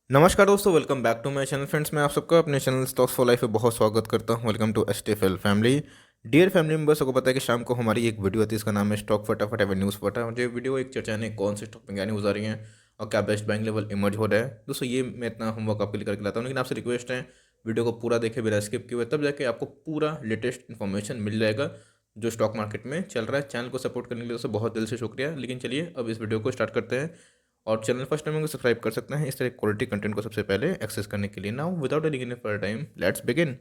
नमस्कार दोस्तों, welcome back to my channel. Friends, मैं आप सबका अपने चैनल स्टॉक्स फॉर लाइफ में बहुत स्वागत करता हूं। Welcome to STFL family. Dear family members, को पता है कि शाम को हमारी एक वीडियो आती है, इसका नाम है स्टॉक फटाफट एवं न्यूज़ फटा। और ये वीडियो एक चर्चा ने कौन से स्टॉक में क्या न्यूज़ आ रही है और क्या बेस्ट बाइंग लेवल इमर्ज हो रहा है। दोस्तों, ये मैं इतना होमवर्क आपके लिए करके लाता हूँ, लेकिन आपसे रिक्वेस्ट है वीडियो को पूरा देखे बिना स्किप किए हुए, तब जाके आपको पूरा लेटेस्ट इन्फॉर्मेशन मिल जाएगा जो स्टॉक मार्केट में चल रहा है। चैनल को सपोर्ट करने के लिए दोस्तों बहुत दिल से शुक्रिया। लेकिन चलिए अब इस वीडियो को स्टार्ट करते हैं। और चैनल फर्स्ट टाइम को सब्सक्राइब कर सकते हैं इस तरह क्वालिटी कंटेंट को सबसे पहले एक्सेस करने के लिए। Now without any further time let's begin.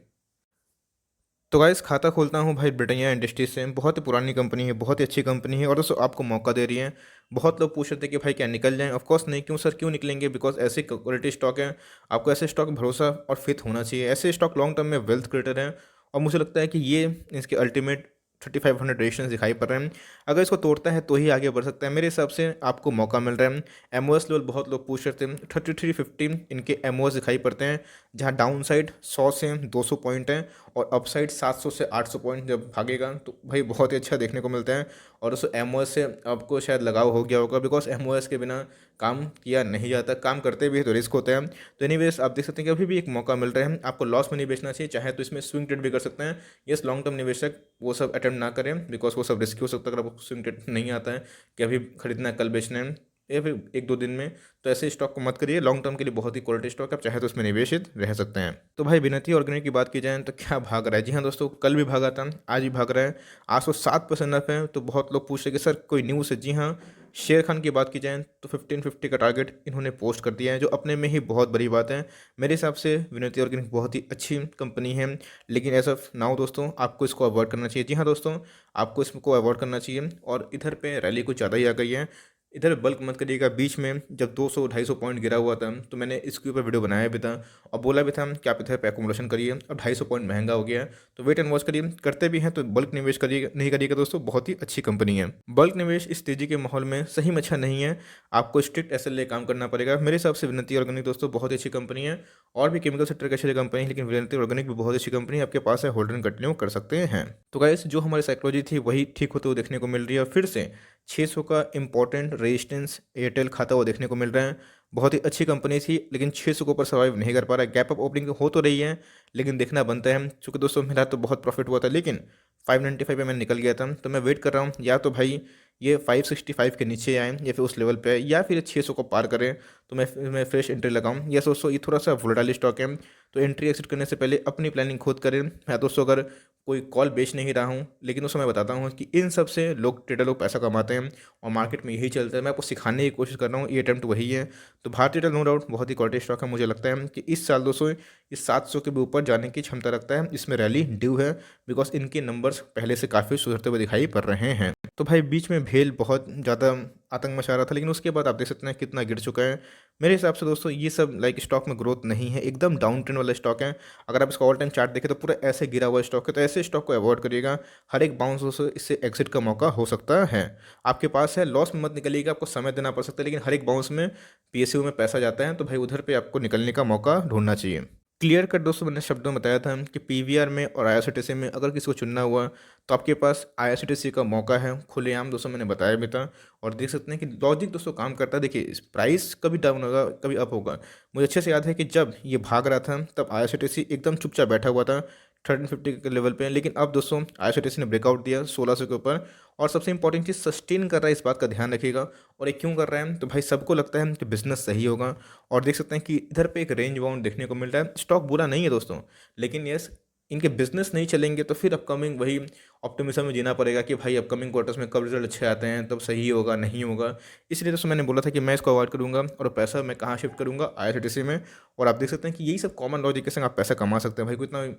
तो गाइस, खाता खोलता हूँ भाई ब्रिटानिया इंडस्ट्रीज से। बहुत ही पुरानी कंपनी है, बहुत ही अच्छी कंपनी है और दोस्तों आपको मौका दे रही है। बहुत लोग पूछ रहे थे कि भाई क्या निकल जाएं। ऑफ कोर्स नहीं। क्यों सर, क्यों निकलेंगे? बिकॉज ऐसी क्वालिटी स्टॉक है। आपको ऐसे स्टॉक भरोसा और फिट होना चाहिए। ऐसे स्टॉक लॉन्ग टर्म में वेल्थ क्रिएटर हैं और मुझे लगता है कि ये इसके अल्टीमेट 3500 रेजिस्टेंस दिखाई पड़ रहे हैं। अगर इसको तोड़ता है तो ही आगे बढ़ सकता है। मेरे हिसाब से आपको मौका मिल रहा है। एमओएस लेवल बहुत लोग पूछ रहे थे, 3350 इनके एमओएस दिखाई पड़ते हैं, जहां डाउन साइड 100 से 200 पॉइंट है और अपसाइड 700 से 800 पॉइंट जब भागेगा तो भाई बहुत ही अच्छा देखने को मिलता है। और उस एमओएस से आपको शायद लगाव हो गया होगा, बिकॉज एमओएस के बिना काम किया नहीं जाता। काम करते भी है तो रिस्क होता है। तो एनीवेज आप देख सकते हैं कि अभी भी एक मौका मिल रहा है। आपको लॉस में नहीं बेचना चाहिए, चाहे तो इसमें स्विंग ट्रेड भी कर सकते हैं। यस, लॉन्ग टर्म निवेशक वो सब अटेम्प्ट ना करें, बिकॉज वो सब रिस्की हो सकता है। अगर आपको स्विंग ट्रेड नहीं आता है कि अभी खरीदना है कल बेचना है या फिर एक दो दिन में, तो ऐसे स्टॉक को मत करिए। लॉन्ग टर्म के लिए बहुत ही क्वालिटी स्टॉक है, आप चाहे तो उसमें निवेशित रह सकते हैं। तो भाई विनती ऑर्गेनिक की बात की जाए तो क्या भाग रहा है? जी हाँ दोस्तों, कल भी भागा था, आज भी भाग रहा है। आज तो 7% अप है। तो बहुत लोग पूछ रहे कि सर कोई न्यूज़ है? जी हाँ, शेर खान की बात की जाए तो 1550 का टारगेट इन्होंने पोस्ट कर दिया है, जो अपने में ही बहुत बड़ी बात है। मेरे हिसाब से विनती ऑर्गेनिक बहुत ही अच्छी कंपनी है, लेकिन एज ऑफ नाउ दोस्तों आपको इसको अवॉइड करना चाहिए। जी हाँ दोस्तों, आपको इसको अवॉइड करना चाहिए। और इधर पे रैली कुछ ज़्यादा ही आ गई है। इधर बल्क मत करिएगा। बीच में जब 200-250 पॉइंट गिरा हुआ था तो मैंने इसके ऊपर वीडियो बनाया भी था और बोला भी था कि आप इधर पे एकोमोडेशन करिए। अब 250 पॉइंट महंगा हो गया है तो वेट एंड वॉच करिए। करते भी हैं तो बल्क निवेश करिए, नहीं करिएगा दोस्तों बहुत ही अच्छी कंपनी है। बल्क निवेश इस तेजी के माहौल में सही में अच्छा नहीं है। आपको स्ट्रिक्ट एसएल ले काम करना पड़ेगा। मेरे हिसाब से विनती ऑर्गेनिक दोस्तों बहुत ही अच्छी कंपनी है। और भी केमिकल सेक्टर की अच्छी कंपनी है, लेकिन विनती ऑर्गेनिक भी बहुत अच्छी कंपनी है। आपके पास है, होल्डर कंटिन्यू कर सकते हैं। तो गाइस, जो हमारी साइकोलॉजी थी वही ठीक होते हुए देखने को मिल रही है। और फिर से 600 का इंपॉर्टेंट रेजिस्टेंस एयरटेल खाता हुआ देखने को मिल रहा है। बहुत ही अच्छी कंपनी थी, लेकिन 600 के ऊपर सर्वाइव नहीं कर पा रहा है। गैप अप ओपनिंग हो तो रही है, लेकिन देखना बनता है। चूँकि दोस्तों मेरा तो बहुत प्रॉफिट हुआ था, लेकिन 595 पे मैं निकल गया था। तो मैं वेट कर रहा हूँ या तो भाई ये 565 के नीचे आए या फिर उस लेवल पे आए, या फिर 600 को पार करें तो मैं फ्रेश एंट्री लगाऊं। या दोस्तों ये थोड़ा सा वोलेटाइल स्टॉक है, तो एंट्री एक्सिट करने से पहले अपनी प्लानिंग खुद करें। मैं दोस्तों अगर कोई कॉल बेच नहीं रहा हूँ, लेकिन उसमें मैं बताता हूँ कि इन सब से लोग ट्रेडर लोग पैसा कमाते हैं और मार्केट में यही चलता है। मैं आपको सिखाने की कोशिश कर रहा हूँ, ये अटैम्प्ट वही है। तो भारतीय एयरटेल नो डाउट बहुत ही क्वालिटी स्टॉक है। मुझे लगता है कि इस साल दोस्तों इस 700 के भी ऊपर जाने की क्षमता रखता है। इसमें रैली ड्यू है, बिकॉज इनके नंबर्स पहले से काफ़ी सुधरते हुए दिखाई पड़ रहे हैं। तो भाई बीच में भेल बहुत ज़्यादा आतंक मचा रहा था, लेकिन उसके बाद आप देख सकते हैं कितना गिर चुका है। मेरे हिसाब से दोस्तों ये सब लाइक स्टॉक में ग्रोथ नहीं है, एकदम डाउन ट्रेंड वाला स्टॉक है। अगर आप इसका ऑल टाइम चार्ट देखें तो पूरा ऐसे गिरा हुआ स्टॉक है। तो ऐसे स्टॉक को अवॉइड करिएगा। हर एक बाउंस दोस्तों इससे एग्जिट का मौका हो सकता है। आपके पास है, लॉस में मत निकलिएगा, आपको समय देना पड़ सकता है, लेकिन हर एक बाउंस में पीएसयू में पैसा जाता है, तो भाई उधर पे आपको निकलने का मौका ढूंढना चाहिए। क्लियर कट दोस्तों मैंने शब्दों में बताया था कि पीवीआर में और आईआरसीटीसी में अगर किसी को चुनना हुआ तो आपके पास आईआरसीटीसी का मौका है। खुलेआम दोस्तों मैंने बताया भी था। और देख सकते हैं कि लॉजिक दोस्तों काम करता है। देखिए, इस प्राइस कभी डाउन होगा कभी अप होगा। मुझे अच्छे से याद है कि जब ये भाग रहा था तब आईआरसीटीसी एकदम चुपचाप बैठा हुआ था 1350 के लेवल पे, लेकिन अब दोस्तों आईआरसीटीसी ने ब्रेकआउट दिया 1600 के ऊपर। और सबसे इंपॉर्टेंट चीज़ सस्टेन कर रहा है, इस बात का ध्यान रखिएगा। और ये क्यों कर रहा है? तो भाई सबको लगता है कि बिजनेस सही होगा। और देख सकते हैं कि इधर पे एक रेंज बाउंड देखने को मिल रहा है। स्टॉक बुरा नहीं है दोस्तों, लेकिन यस इनके बिजनेस नहीं चलेंगे तो फिर अपकमिंग वही ऑप्टिमिज्म में जीना पड़ेगा कि भाई अपकमिंग क्वार्टर्स में कब रिजल्ट अच्छे आते हैं तब सही होगा नहीं होगा। इसलिए दोस्तों मैंने बोला था कि मैं इसको अवॉइड करूंगा और पैसा मैं कहाँ शिफ्ट करूंगा, आईआरसीटीसी में। और आप देख सकते हैं कि यही सब कॉमन लॉजिक के संग आप पैसा कमा सकते हैं। भाई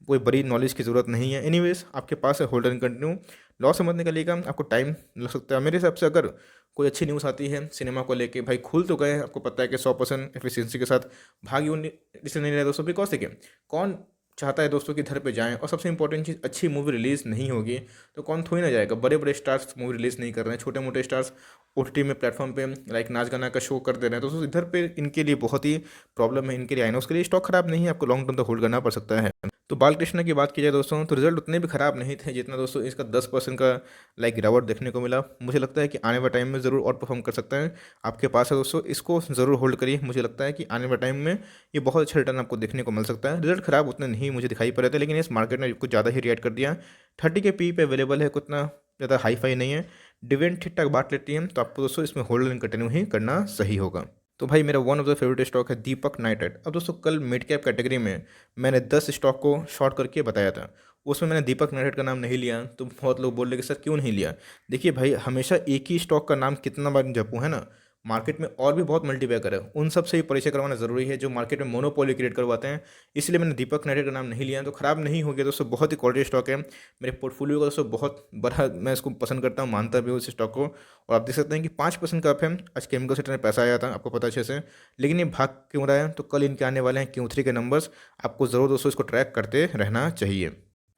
कोई बड़ी नॉलेज की ज़रूरत नहीं है। एनीवेज आपके पास है, होल्डर एंड कंटिन्यू। लॉस समझने का लेगा आपको टाइम लग सकता है। मेरे हिसाब से अगर कोई अच्छी न्यूज़ आती है सिनेमा को लेके, भाई खुल तो गए हैं, आपको पता है कि 100% एफिशिएंसी के साथ भाग यूँ इसलिए नहीं रहे दोस्तों, बिकॉज देखिए कौन चाहता है दोस्तों कि घर पे जाएं। और सबसे इंपॉर्टेंट चीज़, अच्छी मूवी रिलीज़ नहीं होगी तो कौन थोड़ी ना जाएगा। बड़े बड़े स्टार्स मूवी रिलीज़ नहीं कर रहे हैं, छोटे मोटे स्टार्स ओटीटी में प्लेटफॉर्म पे लाइक नाच गाना का शो कर दे रहे हैं। तो इधर पे इनके लिए बहुत ही प्रॉब्लम है। इनके लिए आई नो, उसके लिए स्टॉक खराब नहीं है, आपको लॉन्ग टर्म तक होल्ड करना पड़ सकता है। तो बालकृष्ण की बात की जाए दोस्तों, तो रिजल्ट उतने भी खराब नहीं थे जितना दोस्तों इसका 10% का गिरावट देखने को मिला। मुझे लगता है कि आने वाले टाइम में ज़रूर आउट परफॉर्म कर सकता है। आपके पास है दोस्तों, इसको ज़रूर होल्ड करिए। मुझे लगता है कि आने वाले टाइम में ये बहुत अच्छा रिटर्न आपको देखने को मिल सकता है। रिजल्ट खराब उतने नहीं मुझे दिखाई पड़ रहे थे, लेकिन इस मार्केट ने कुछ ज़्यादा ही रिएक्ट कर दिया। 30 के पी पे अवेलेबल है, उतना ज़्यादा हाई फाई नहीं है। डिविडेंड ठीक ठाक बांट लेती है, तो आपको दोस्तों इसमें होल्ड एंड कंटिन्यू ही करना सही होगा। तो भाई मेरा one of the favourite stock है दीपक नाइट्रेट। अब दोस्तों कल मिड कैप कैटेगरी में मैंने 10 स्टॉक को शॉर्ट करके बताया था। उसमें मैंने दीपक नाइट्रेट का नाम नहीं लिया, तो बहुत लोग बोल रहे कि सर क्यों नहीं लिया। देखिए भाई, हमेशा एक ही स्टॉक का नाम कितना बार जपूँ, है ना। मार्केट में और भी बहुत मल्टीपैकर है, उन सब से ही परिचय करवाना ज़रूरी है जो मार्केट में मोनोपोली क्रिएट करवाते हैं। इसलिए मैंने दीपक नाइट्रेट का नाम नहीं लिया, तो ख़राब नहीं हो गया दोस्तों। बहुत ही क्वालिटी स्टॉक है, मेरे पोर्टफोलियो का दोस्तों बहुत बड़ा, मैं इसको पसंद करता हूँ, मानता भी हूँ इस स्टॉक को। और आप देख सकते हैं कि 5% का अप है। आज केमिकल सेक्टर में पैसा आया था, आपको पता अच्छे से, लेकिन ये भाग क्यों रहा है। तो कल इनके आने वाले हैं Q3 के नंबर्स, आपको ज़रूर दोस्तों इसको ट्रैक करते रहना चाहिए।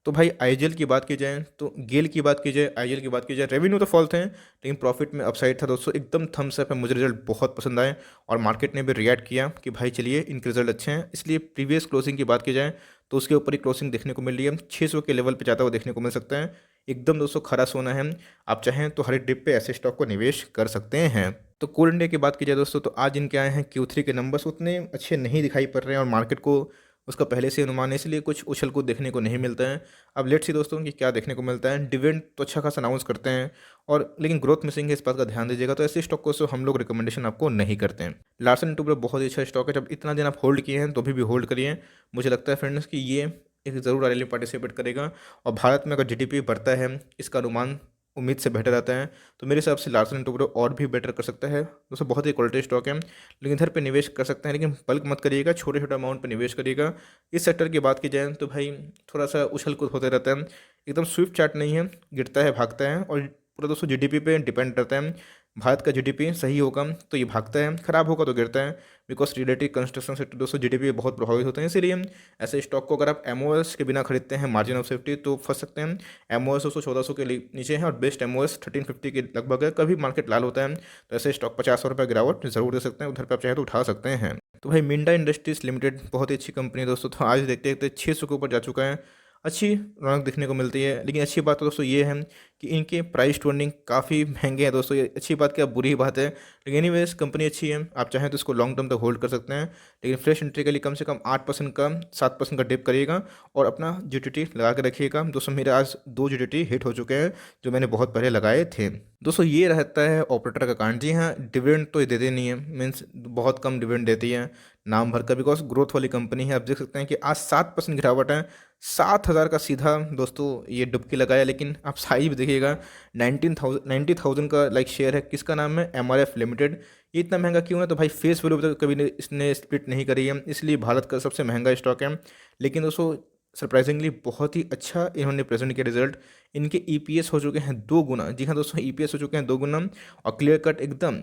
तो भाई आईजीएल की बात की जाए, तो गेल की बात की जाए, आईजीएल की बात की जाए, रेवेन्यू तो फॉल थे लेकिन प्रॉफिट में अपसाइड था दोस्तों। एकदम थम्स अप है, मुझे रिजल्ट बहुत पसंद आए और मार्केट ने भी रिएक्ट किया कि भाई चलिए इनके रिजल्ट अच्छे हैं। इसलिए प्रीवियस क्लोजिंग की बात की जाए तो उसके ऊपर ही क्लोजिंग देखने को मिल रही है। 600 के लेवल पे जाता हुआ देखने को मिल सकता है। एकदम दोस्तों खरा सोना है। आप चाहें तो हर एक डिप पे ऐसे स्टॉक को निवेश कर सकते हैं। तो कोल इंडिया की बात की जाए दोस्तों, तो आज इनके आए हैं Q3 के नंबर्स, उतने अच्छे नहीं दिखाई पड़ रहे हैं और मार्केट को उसका पहले से अनुमान है, इसलिए कुछ उछल कूद देखने को नहीं मिलता है। अब लेट्स सी दोस्तों कि क्या देखने को मिलता है। डिविडेंड तो अच्छा खासा अनाउंस करते हैं और लेकिन ग्रोथ मिसिंग है, इस बात का ध्यान दीजिएगा। तो ऐसे स्टॉक को सो हम लोग रिकमेंडेशन आपको नहीं करते हैं। लार्सन एंड टुब्रो बहुत ही अच्छा स्टॉक है, जब इतना दिन आप होल्ड किए हैं तो भी होल्ड करिए। मुझे लगता है फ्रेंड्स कि ये एक ज़रूर रैली में पार्टिसिपेट करेगा और भारत में अगर जीडीपी बढ़ता है, इसका अनुमान उम्मीद से बेटर आता है, तो मेरे हिसाब से लार्सन एंड टुब्रो और भी बेटर कर सकता है। दोस्तों बहुत ही क्वालिटी स्टॉक है, लेकिन इधर पे निवेश कर सकते हैं, लेकिन बल्क मत करिएगा, छोटे छोटे अमाउंट पे निवेश करिएगा। इस सेक्टर की बात की जाए तो भाई थोड़ा सा उछल कूद होते रहता है, एकदम स्विफ्ट चार्ट नहीं है, गिरता है भागता है और पूरा दोस्तों जीडीपी पे डिपेंड करता है। भारत का जीडीपी सही होगा तो ये भागता है, खराब होगा तो गिरता है। बिकॉज रिलेटिव कंस्ट्रक्शन सेक्टर दोस्तों जीडीपी बहुत प्रभावित होते हैं, इसीलिए ऐसे स्टॉक को अगर आप एमओएस के बिना खरीदते हैं मार्जिन ऑफ सेफ्टी तो फंस सकते हैं। एमओएस दोस्तों 1400 के नीचे है और बेस्ट एमओएस 1350 के लगभग है। कभी मार्केट लाल होता है तो ऐसे स्टॉक 50 रुपये गिरावट जरूर दे सकते हैं, उधर पर आप चाहे तो उठा सकते हैं। तो भाई मिंडा इंडस्ट्रीज लिमिटेड बहुत ही अच्छी कंपनी है दोस्तों, तो आज देखते देखते 600 के ऊपर जा चुका है। अच्छी रौनक देखने को मिलती है, लेकिन अच्छी बात तो दोस्तों ये है कि इनके प्राइस टू अर्निंग काफ़ी महंगे हैं दोस्तों। ये अच्छी बात क्या बुरी बात है, लेकिन एनीवेज कंपनी अच्छी है, आप चाहें तो इसको लॉन्ग टर्म तक होल्ड कर सकते हैं। लेकिन फ्रेश एंट्री के लिए कम से कम 8% का 7% का डिप करिएगा और अपना जीटीटी लगा के रखिएगा। दोस्तों मेरे आज 2 जीटीटी हिट हो चुके हैं जो मैंने बहुत पहले लगाए थे। दोस्तों ये रहता है ऑपरेटर का कांड। जी हाँ, डिविडेंड तो ये देते नहीं है, मीन्स बहुत कम डिविडेंड देती है, नाम भर का, बिकॉज ग्रोथ वाली कंपनी है। आप देख सकते हैं कि आज 7% गिरावट है। 7,000 का सीधा दोस्तों ये डुबकी लगाया, लेकिन आप साइज भी देखिएगा 90,000 का शेयर है। किसका नाम है? MRF limited. ये इतना महंगा क्यों है? तो भाई फेस वैल्यू तो कभी इसने स्प्लिट नहीं करी है, इसलिए भारत का सबसे महंगा स्टॉक है। लेकिन दोस्तों सरप्राइजिंगली बहुत ही अच्छा इन्होंने प्रेजेंट किया रिजल्ट। इनके EPS हो चुके हैं 2 गुना। जी हाँ दोस्तों, EPS हो चुके हैं 2 गुना और क्लियर कट एकदम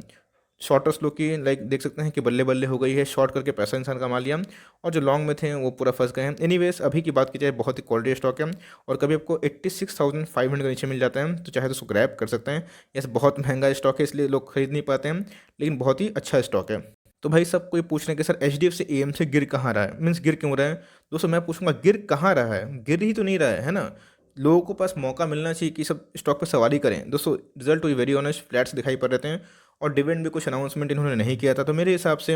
शॉर्टर स्लो की देख सकते हैं कि बल्ले बल्ले हो गई है, शॉर्ट करके पैसा इंसान कमा लिया और जो लॉन्ग में थे वो पूरा फंस गए हैं। एनीवेज अभी की बात की जाए बहुत ही क्वालिटी स्टॉक है और कभी आपको 86,500 के नीचे मिल जाता है तो चाहे तो उसको ग्रैब कर सकते हैं। यस, बहुत महंगा स्टॉक है इसलिए लोग खरीद नहीं पाते हैं, लेकिन बहुत ही अच्छा स्टॉक है। तो भाई सब कोई पूछ रहे हैं कि सर HDFC AMC गिर कहाँ रहा है, मीन्स गिर क्यों रहा है। दोस्तों मैं पूछूंगा गिर कहाँ रहा है, गिर ही तो नहीं रहा है ना। लोगों को पास मौका मिलना चाहिए कि सब स्टॉक पर सवारी करें। दोस्तों result to very honest flats दिखाई पड़ रहे थे और डिविडेंड भी कुछ अनाउंसमेंट इन्होंने नहीं किया था, तो मेरे हिसाब से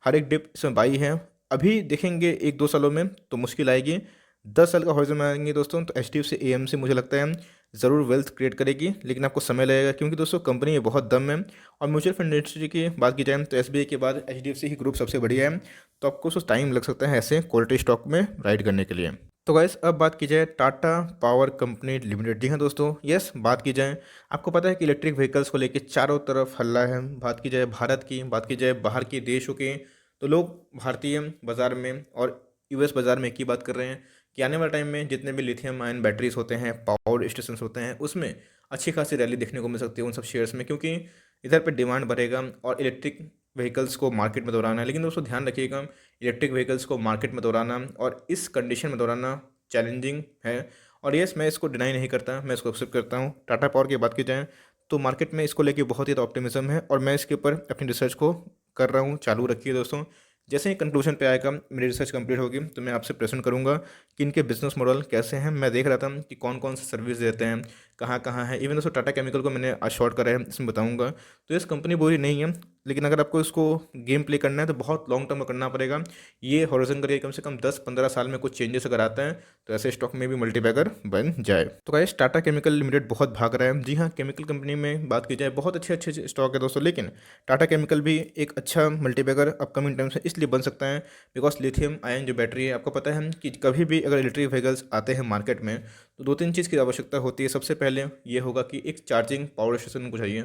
हर एक डिप इसमें बाई है। अभी देखेंगे 1-2 सालों में तो मुश्किल आएगी, 10 साल का हॉरिजन में आएंगे दोस्तों तो HDFC AMC मुझे लगता है ज़रूर वेल्थ क्रिएट करेगी, लेकिन आपको समय लगेगा क्योंकि दोस्तों कंपनी में बहुत दम है। और म्यूचुअल फंड इंडस्ट्री की बात की जाए तो SBI के बाद HDFC ही ग्रुप सबसे बढ़िया है, तो आपको उसको टाइम लग सकता है ऐसे क्वालिटी स्टॉक में राइड करने के लिए। तो गाइस अब बात की जाए टाटा पावर कंपनी लिमिटेड। जी हाँ दोस्तों, यस बात की जाए, आपको पता है कि इलेक्ट्रिक व्हीकल्स को लेकर चारों तरफ हल्ला है। बात की जाए भारत की, बात की जाए बाहर के देशों की, तो लोग भारतीय बाज़ार में और US बाज़ार में एक ही बात कर रहे हैं कि आने वाले टाइम में जितने भी लिथियम आयन बैटरीज होते हैं, पावर स्टेशन होते हैं, उसमें अच्छी खासी रैली देखने को मिल सकती है उन सब शेयर्स में, क्योंकि इधर पे डिमांड बढ़ेगा और इलेक्ट्रिक व्हीकल्स को मार्केट में दौड़ाना है। लेकिन दोस्तों ध्यान रखिएगा, इलेक्ट्रिक व्हीकल्स को मार्केट में दौड़ाना और इस कंडीशन में दौड़ाना चैलेंजिंग है। और यस मैं इसको डिनाई नहीं करता, मैं इसको एक्सेप्ट करता हूँ। टाटा पावर की बात की जाए तो मार्केट में इसको लेके बहुत ही ऑप्टिमिज्म है और मैं इसके ऊपर अपनी रिसर्च को कर रहा हूँ, चालू रखिए दोस्तों। जैसे ही कंक्लूजन पे आएगा, मेरी रिसर्च कंप्लीट होगी, तो मैं आपसे प्रश्न करूंगा कि इनके बिजनेस मॉडल कैसे हैं। मैं देख रहा था कि कौन कौन सी सर्विस देते हैं, कहाँ कहाँ है। इवन दोस्तों टाटा केमिकल को मैंने आज शॉर्ट करा है, इसमें बताऊंगा। तो इस कंपनी बुरी नहीं है, लेकिन अगर आपको इसको गेम प्ले करना है तो बहुत लॉन्ग टर्म में करना पड़ेगा। ये हॉरिजॉन करके कम से कम 10-15 साल में कुछ चेंजेस अगर आता है तो ऐसे स्टॉक में भी मल्टीबैगर बन जाए। तो गाइस टाटा केमिकल लिमिटेड बहुत भाग रहा है। जी हाँ, केमिकल कंपनी में बात की जाए बहुत अच्छे अच्छे स्टॉक है दोस्तों, लेकिन टाटा केमिकल भी एक अच्छा मल्टीबैगर अपकमिंग टाइम्स में इसलिए बन सकता है बिकॉज लिथियम आयन जो बैटरी है, आपको पता है कि कभी भी अगर इलेक्ट्रिक व्हीकल्स आते हैं मार्केट में तो दो तीन चीज़ की आवश्यकता होती है। सबसे पहले ये होगा कि एक चार्जिंग पावर स्टेशन को चाहिए।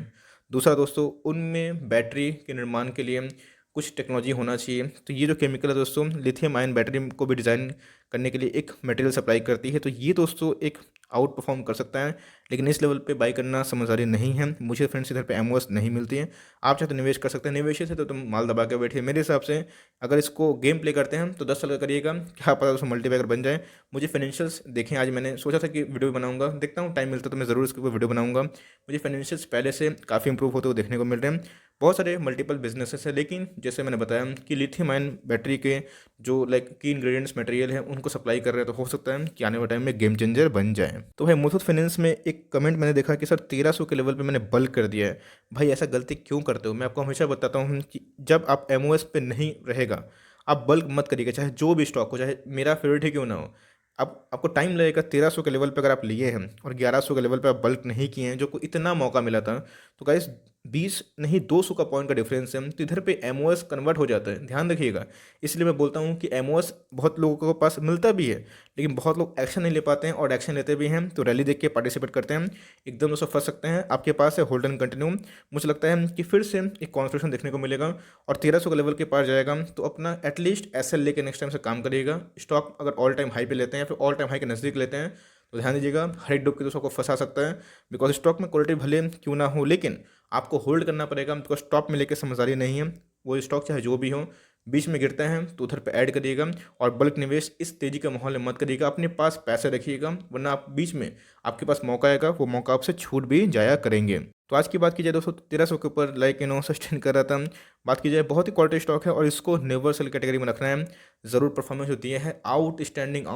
दूसरा दोस्तों, उनमें बैटरी के निर्माण के लिए कुछ टेक्नोलॉजी होना चाहिए। तो ये जो केमिकल है दोस्तों, लिथियम आयन बैटरी को भी डिज़ाइन करने के लिए एक मटेरियल सप्लाई करती है। तो ये दोस्तों एक आउट परफॉर्म कर सकता है, लेकिन इस लेवल पे बाई करना समझदारी नहीं है। मुझे फ्रेंड्स इधर पे एमओएस नहीं मिलती है। आप चाहे तो निवेश कर सकते हैं, निवेश से तो तुम माल दबा के बैठिए। मेरे हिसाब से अगर इसको गेम प्ले करते हैं तो 10 साल का करिएगा, क्या पता उसमें मल्टीबैगर बन जाए। मुझे फाइनेंशियल्स देखें, आज मैंने सोचा था कि वीडियो बनाऊंगा, देखता हूँ टाइम मिलता तो मैं ज़रूर इसके ऊपर वीडियो बनाऊंगा। मुझे फाइनेंशियल्स पहले से काफ़ी इंप्रूव होते हुए देखने को मिल रहे हैं। बहुत सारे मल्टीपल बिजनेसेस है, लेकिन जैसे मैंने बताया कि लिथियम आयन बैटरी के जो लाइक की इंग्रेडिएंट्स मटेरियल है उनको सप्लाई कर रहे हैं, तो हो सकता है कि आने वाले टाइम में गेम चेंजर बन जाए। तो भाई मुथूट फाइनेंस में एक कमेंट मैंने देखा कि सर 1300 के लेवल पे मैंने बल्क कर दिया है। भाई ऐसा गलती क्यों करते हो? मैं आपको हमेशा बताता हूँ कि जब आप एमओएस पे नहीं रहेगा आप बल्क मत करिएगा, चाहे जो भी स्टॉक हो, चाहे मेरा फेवरेट ही क्यों ना हो। अब आपको टाइम लगेगा। 1300 के लेवल पे अगर आप लिए हैं और 1100 के लेवल पे आप बल्क नहीं किए हैं, जो को इतना मौका मिला था, तो गाइस 20 नहीं 200 का पॉइंट का डिफरेंस है। तो इधर पे एमओएस कन्वर्ट हो जाता है, ध्यान रखिएगा। इसलिए मैं बोलता हूँ कि एमओएस बहुत लोगों के पास मिलता भी है, लेकिन बहुत लोग एक्शन नहीं ले पाते हैं, और एक्शन लेते भी हैं तो रैली देख के पार्टिसिपेट करते हैं, एकदम दोस्तों फंस सकते हैं। आपके पास है होल्ड एंड कंटिन्यू। मुझे लगता है कि फिर से एक कॉन्फ्रेशन देखने को मिलेगा और 1300 के लेवल के पार जाएगा, तो अपना एटलीस्ट एसएल लेके नेक्स्ट टाइम से काम करिएगा। स्टॉक अगर ऑल टाइम हाई पे लेते हैं या फिर ऑल टाइम हाई के नज़दीक लेते हैं तो ध्यान दीजिएगा, हर एक डूब के दोस्तों को फंसा सकता है। बिकॉज स्टॉक में क्वालिटी भले क्यों ना हो, लेकिन आपको होल्ड करना पड़ेगा, बिकॉज टॉप में लेके समझदारी नहीं है। वो स्टॉक चाहे जो भी हो, बीच में गिरते हैं तो उधर पे ऐड करिएगा, और बल्क निवेश इस तेजी के माहौल में मत करिएगा। अपने पास पैसे रखिएगा, वरना आप बीच में आपके पास मौका आएगा, वो मौका आपसे छूट भी जाया करेंगे। तो आज की बात की जाए दोस्तों, 1300 के ऊपर लाइक सस्टेन कर रहा था। बात की जाए बहुत ही क्वालिटी स्टॉक है और इसको नेवर सेल कैटेगरी में रखना है। ज़रूर परफॉर्मेंस होती है आउटस्टैंडिंग।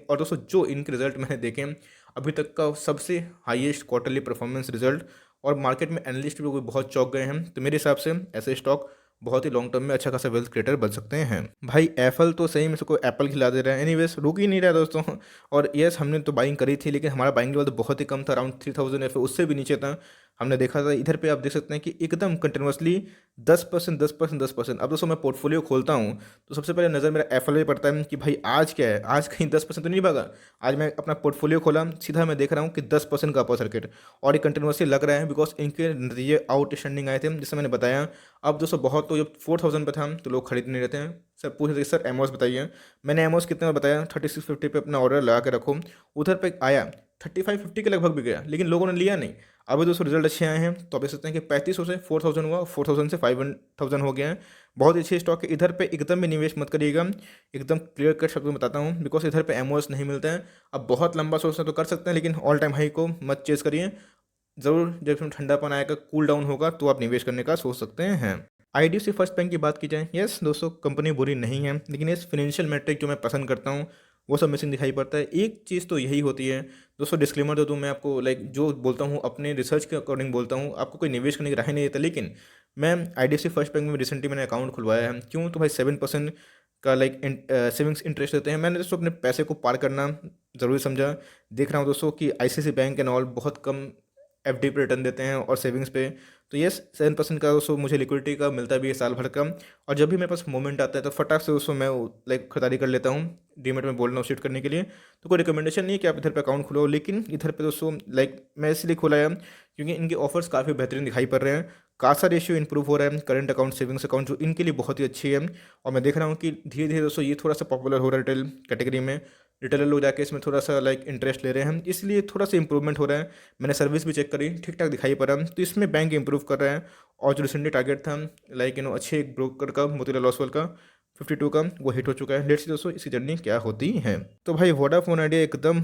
और दोस्तों जो इनके रिजल्ट मैंने देखे अभी तक का सबसे हाईएस्ट क्वार्टरली परफॉर्मेंस रिजल्ट, और मार्केट में एनालिस्ट भी बहुत चौंक गए हैं। तो मेरे हिसाब से ऐसे स्टॉक बहुत ही लॉन्ग टर्म में अच्छा खासा वेल्थ क्रिएटर बन सकते हैं। भाई एप्पल तो सही में इसको एप्पल खिला दे रहा है, एनीवेज रुक ही नहीं रहा दोस्तों। और यस, हमने तो बाइंग करी थी, लेकिन हमारा बाइंग लेवल तो बहुत ही कम था, अराउंड 3000 या फिर उससे भी नीचे था। हमने देखा था इधर पे आप देख सकते हैं कि एकदम कंटिन्यूसली 10%, 10%, 10%। अब दोस्तों मैं पोर्टफोलियो खोलता हूँ तो सबसे पहले नज़र मेरा एप्पल पे पड़ता है कि भाई आज क्या है, आज कहीं 10% तो नहीं भागा। आज मैं अपना पोर्टफोलियो खोला, सीधा मैं देख रहा हूँ कि 10% का अपर सर्किट, और ये कंटिन्यूसली लग रहा है बिकॉज इनके नतीजे आउटस्टैंडिंग आए थे, जैसे मैंने बताया। अब दोस्तों बहुत तो जब 4000 पे था तो लोग खरीद नहीं रहते हैं। सर पूछ रहे सर एमओस बताइए, मैंने एमओस कितने में बताया 3650 पे अपना ऑर्डर लगा के रखो। उधर पे आया 3550 के लगभग भी गया, लेकिन लोगों ने लिया नहीं। अभी दोस्तों रिजल्ट अच्छे आए हैं, तो आप देख सकते हैं कि 3500 से 4000 हुआ, 4000 से 5000 हो गया है। बहुत ही अच्छी स्टॉक है। इधर पे एकदम भी निवेश मत करिएगा, एकदम क्लियर कट शब्द में बताता हूँ, बिकॉज इधर पे एमओएस नहीं मिलता है। अब बहुत लंबा सोचना तो कर सकते हैं, लेकिन ऑल टाइम हाई को मत चेस करिए। ज़रूर जब इसमें ठंडापन आएगा, कूल डाउन होगा, तो आप निवेश करने का सोच सकते हैं। आईडीएफसी फर्स्ट बैंक की बात की जाए, यस दोस्तों कंपनी बुरी नहीं है, लेकिन इस फिनेंशियल मैट्रिक जो मैं पसंद करता हूँ वो सब मिसिंग दिखाई पड़ता है। एक चीज़ तो यही होती है दोस्तों, डिस्क्लेमर दे दूँ मैं आपको, लाइक जो बोलता हूँ अपने रिसर्च के अकॉर्डिंग बोलता हूँ, आपको कोई निवेश करने की राह नहीं देता। लेकिन मैं आईडीएफसी फर्स्ट बैंक में रिसेंटली मैंने अकाउंट खुलवाया है। क्यों? तो भाई 7% का लाइक सेविंग्स इंटरेस्ट देते हैं। मैंने दोस्तों अपने पैसे को पार करना ज़रूरी समझा। देख रहा हूँ दोस्तों कि आईसीआईसी बैंक एंड ऑल बहुत कम एफडी पे रिटर्न देते हैं और सेविंग्स पे। तो ये 7% का दोस्तों मुझे लिक्विडिटी का मिलता भी है साल भर का। और जब भी मेरे पास मोमेंट आता है तो फटाक से दोस्तों मैं लाइक खरीदारी कर लेता हूँ। डीमेट में बोल रहा हूँ शिफ्ट करने के लिए। तो कोई रिकमेंडेशन नहीं है कि आप इधर पे अकाउंट खुलो, लेकिन इधर पे दोस्तों लाइक मैं इसलिए खोला है क्योंकि इनके ऑफर्स काफ़ी बेहतरीन दिखाई पड़ रहे हैं। कासा रेशियो इंप्रूव हो रहा है, करंट अकाउंट सेविंग्स अकाउंट जो इनके लिए बहुत ही अच्छी है। और मैं देख रहा हूँ कि धीरे धीरे दोस्तों ये थोड़ा सा पॉपुलर हो रहा है रिटेल कैटेगरी में। रिटेलर लोग जाके इसमें थोड़ा सा लाइक इंटरेस्ट ले रहे हैं, इसलिए थोड़ा सा इंप्रूवमेंट हो रहा है। मैंने सर्विस भी चेक करी, ठीक ठाक दिखाई पड़ा, तो इसमें बैंक इंप्रूव कर रहा है। और जो रिसेंटली टारगेट था लाइक अच्छे एक ब्रोकर का, मोतीलाल ओसवाल का 52 का, वो हिट हो चुका है। लेट्स सी दोस्तों इसकी जर्नी क्या होती है। तो भाई वोडाफोन आइडिया एकदम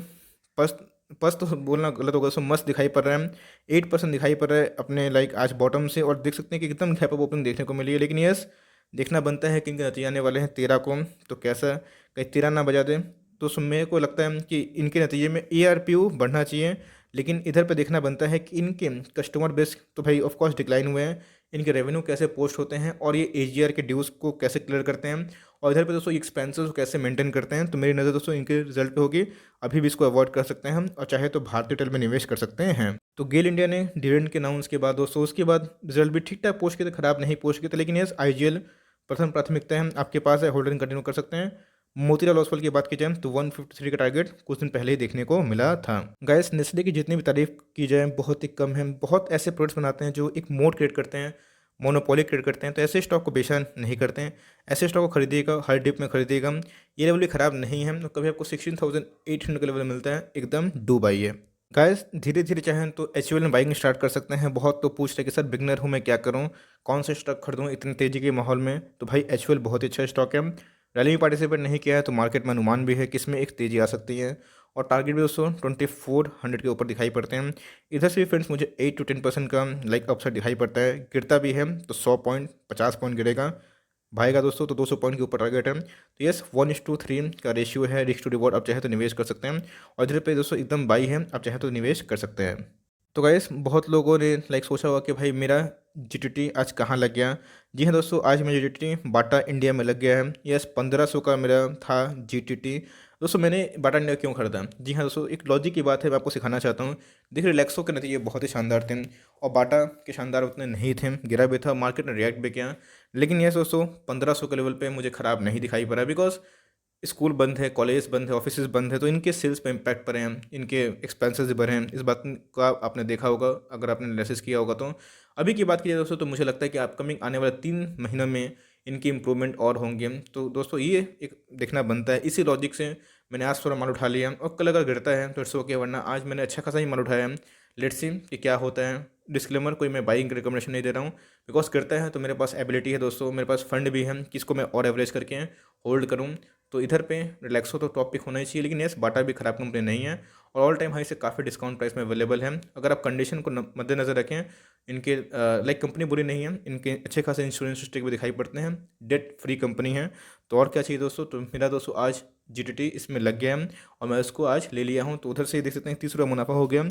पस्त पस्त तो बोलना गलत होगा, सो मस्त दिखाई पड़ रहा है। 8% दिखाई पड़ रहा है अपने लाइक आज बॉटम से, और देख सकते हैं कि एकदम गैप अप ओपनिंग देखने को मिली है। लेकिन यस देखना बनता है कि इनके नतीजे आने वाले हैं 13 को, तो कैसा कहीं 13 ना बजा दें। तो मेरे को लगता है कि इनके नतीजे में ARPU बढ़ना चाहिए, लेकिन इधर पे देखना बनता है कि इनके कस्टमर बेस तो भाई ऑफ कोर्स डिक्लाइन हुए हैं, इनके रेवेन्यू कैसे पोस्ट होते हैं और ये AGR के ड्यूज़ को कैसे क्लियर करते हैं, और इधर पे दोस्तों एक्सपेंसेस को कैसे मेंटेन करते हैं। तो मेरी नज़र दोस्तों इनके रिजल्ट पे होगी। अभी भी इसको अवॉइड कर सकते हैं हम, और चाहे तो भारतीय टेल में निवेश कर सकते हैं। तो गेल इंडिया ने डिविडेंड के अनाउंस के बाद दोस्तों उसके बाद रिजल्ट भी ठीक ठाक पोस्ट किए थे, खराब नहीं पोस्ट किए थे, लेकिन यस IGL प्रथम प्राथमिकता है आपके पास है, होल्डिंग कंटिन्यू कर सकते हैं। मोतीलाल ओसवाल की बात की जाए तो 153 का टारगेट कुछ दिन पहले ही देखने को मिला था। गाइस नेस्ले की जितनी भी तारीफ की जाए बहुत ही कम है। बहुत ऐसे प्रोडक्ट्स बनाते हैं जो एक मोड क्रिएट करते हैं, मोनोपोली क्रिएट करते हैं, तो ऐसे स्टॉक को बेचा नहीं करते हैं। ऐसे स्टॉक को खरीदिएगा, हर डिप में खरीदिएगा। ये लेवल भी ख़राब नहीं है, तो कभी आपको 16,800 का लेवल मिलता है, एकदम डू बाई है। गाइस धीरे धीरे चाहें तो HUL में बाइंग स्टार्ट कर सकते हैं। बहुत तो पूछ रहे कि सर बिगनर हूँ मैं क्या करूँ, कौन से स्टॉक खरीदूँ इतनी तेज़ी के माहौल में। तो भाई HUL बहुत ही अच्छा स्टॉक है। रैली में पार्टिसिपेट नहीं किया है तो मार्केट में अनुमान भी है कि इसमें एक तेज़ी आ सकती है, और टारगेट भी दोस्तों 2400 के ऊपर दिखाई पड़ते हैं। इधर से भी फ्रेंड्स मुझे 8 to 10% का अपसाइड दिखाई पड़ता है। गिरता भी है तो 100 पॉइंट 50 पॉइंट गिरेगा, भागेगा दोस्तों तो 200 पॉइंट के ऊपर टारगेट है। तो यस 1:3 का रेशियो है रिस्क टू रिवॉर्ड, आप चाहे तो निवेश कर सकते हैं। और इधर पे दोस्तों एकदम बाई है, आप चाहे तो निवेश कर सकते हैं। तो गाइस बहुत लोगों ने सोचा होगा कि भाई मेरा GTT आज कहाँ लग गया। जी हाँ दोस्तों, आज मेरा GTT बाटा इंडिया में लग गया है। यस 1500 का मेरा था GTT। दोस्तों मैंने बाटा इंडिया क्यों खरीदा? जी हाँ दोस्तों, एक लॉजिक की बात है, मैं आपको सिखाना चाहता हूँ। देखिए रिलैक्सो के नतीजे बहुत ही शानदार थे, और बाटा के शानदार उतने नहीं थे, गिरा भी था, मार्केट ने रिएक्ट भी किया। लेकिन यस दोस्तों 1500 के लेवल पे मुझे ख़राब नहीं दिखाई पड़ा, बिकॉज स्कूल बंद है, कॉलेज बंद है, ऑफिस बंद है, तो इनके सेल्स पे इम्पैक्ट पड़े हैं, इनके एक्सपेंसेस बढ़े हैं। इस बात का आपने देखा होगा अगर आपने एनालिसिस किया होगा तो। अभी की बात की जाए दोस्तों तो मुझे लगता है कि अपकमिंग आने वाले 3 महीनों में इनकी इंप्रूवमेंट और होंगे। तो दोस्तों ये एक देखना बनता है। इसी लॉजिक से मैंने आज थोड़ा माल उठा लिया, और कल अगर गिरता है तो इट्स ओके, वरना आज मैंने अच्छा खासा ही माल उठाया है। लेट्स सी कि क्या होता है। डिस्क्लेमर, कोई मैं बाइंग रिकमेंडेशन नहीं दे रहा हूँ, बिकॉज करता है तो मेरे पास एबिलिटी है दोस्तों, मेरे पास फंड भी है कि इसको मैं और एवरेज करके होल्ड करूँ। तो इधर पे रिलैक्सो तो टॉप पिक होना ही चाहिए, लेकिन यस बाटा भी खराब कंपनी नहीं है, और ऑल टाइम हाई से काफ़ी डिस्काउंट प्राइस में अवेलेबल है। अगर आप कंडीशन को मद्देनजर रखें, इनके कंपनी बुरी नहीं है, इनके अच्छे खासे इंश्योरेंस स्टेक भी दिखाई पड़ते हैं, डेट फ्री कंपनी है। तो और क्या चाहिए दोस्तों? तो मेरा दोस्तों आज GTT इसमें लग गया है, और मैं उसको आज ले लिया हूँ। तो उधर से ही देख सकते हैं 30 रुपये मुनाफा हो गया।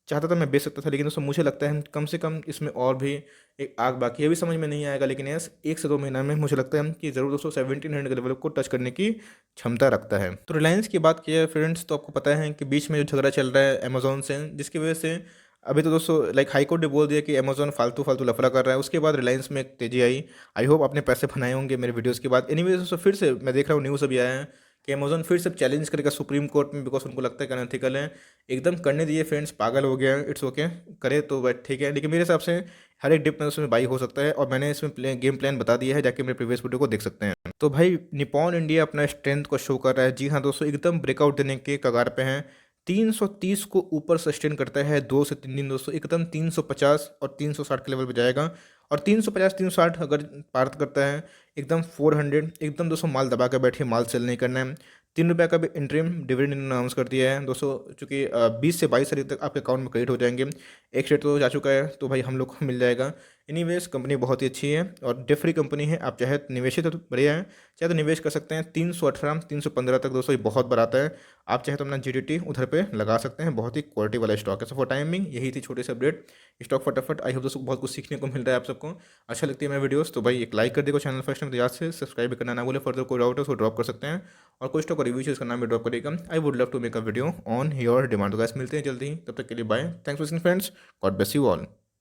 चाहता था मैं बेच सकता था, लेकिन दोस्तों मुझे लगता है कम से कम इसमें और भी एक आग बाकी है, अभी समझ में नहीं आएगा, लेकिन यस 1 से 2 महीना में मुझे लगता है कि ज़रूर दोस्तों 1700 के लेवल को टच करने की क्षमता रखता है। तो रिलायंस की बात की है फ्रेंड्स, तो आपको पता है कि बीच में जो झगड़ा चल रहा है अमेजोन से, जिसकी वजह से अभी तो दोस्तों हाई कोर्ट ने बोल दिया कि अमेजोन फालतू फालतू लफड़ा कर रहा है। उसके बाद रिलायंस में एक तेजी आई। आई होप आपने पैसे बनाए होंगे मेरे वीडियोस के बाद। एनीवेज दोस्तों फिर से मैं देख रहा हूँ न्यूज़ अभी आया है कि अमेजोन फिर से चैलेंज करेगा सुप्रीम कोर्ट में, बिकॉज उनको लगता है कि अनएथिकल है। एकदम करने दीजिए फ्रेंड्स, पागल हो गया है, इट्स ओके, करे तो बट ठीक है, लेकिन मेरे हिसाब से हर एक डिप में उसमें बाई हो सकता है, और मैंने इसमें गेम प्लान बता दिया है, जाके मेरे प्रीवियस वीडियो को देख सकते हैं। तो भाई निपॉन इंडिया अपना स्ट्रेंथ को शो कर रहा है। जी हाँ दोस्तों, एकदम ब्रेकआउट देने के कगार पे हैं। 330 को ऊपर सस्टेन करता है 2 से 3 दिन दोस्तों, एकदम 350 और 360 के लेवल पे जाएगा। और 350 360 अगर पार करता है एकदम 400, एकदम दोस्तों माल दबा कर बैठिए, माल सेल नहीं करना है। ₹3 का भी इंटरिम डिविडेंड अनाउंस कर दिया है दोस्तों, चूँकि 20 से 22 तारीख तक आपके अकाउंट में क्रेडिट हो जाएंगे। एक शेयर तो जा चुका है, तो भाई हम लोग को मिल जाएगा। एनीवेज कंपनी बहुत ही अच्छी है, और डेट फ्री कंपनी है, आप चाहे तो निवेश तो बढ़िया है, चाहे तो निवेश कर सकते हैं। 318 315 तक दोस्तों ये बहुत बढ़ाता है। आप चाहे तो अपना GTT उधर पे लगा सकते हैं, बहुत ही क्वालिटी वाला स्टॉक है। सो फॉर टाइमिंग यही थी छोटी सी अपडेट स्टॉक फटाफट। आई होप दोस्तों बहुत कुछ सीखने को मिल रहा है आप सबको, अच्छा लगती है मेरी वीडियोस, तो भाई एक लाइक कर देखो चैनल फर्स्ट टाइम, तो याद से सब्सक्राइब करना ना बोले। फर्दर कोई डाउट है उसको ड्रॉप कर सकते हैं, और कोई स्टॉक का रिव्यू इसका नाम भी ड्रॉप करेगा। I would love to make a video on your demand. तो गाइस मिलते हैं जल्दी ही, तब तक के लिए bye, thanks for watching friends, God bless you all.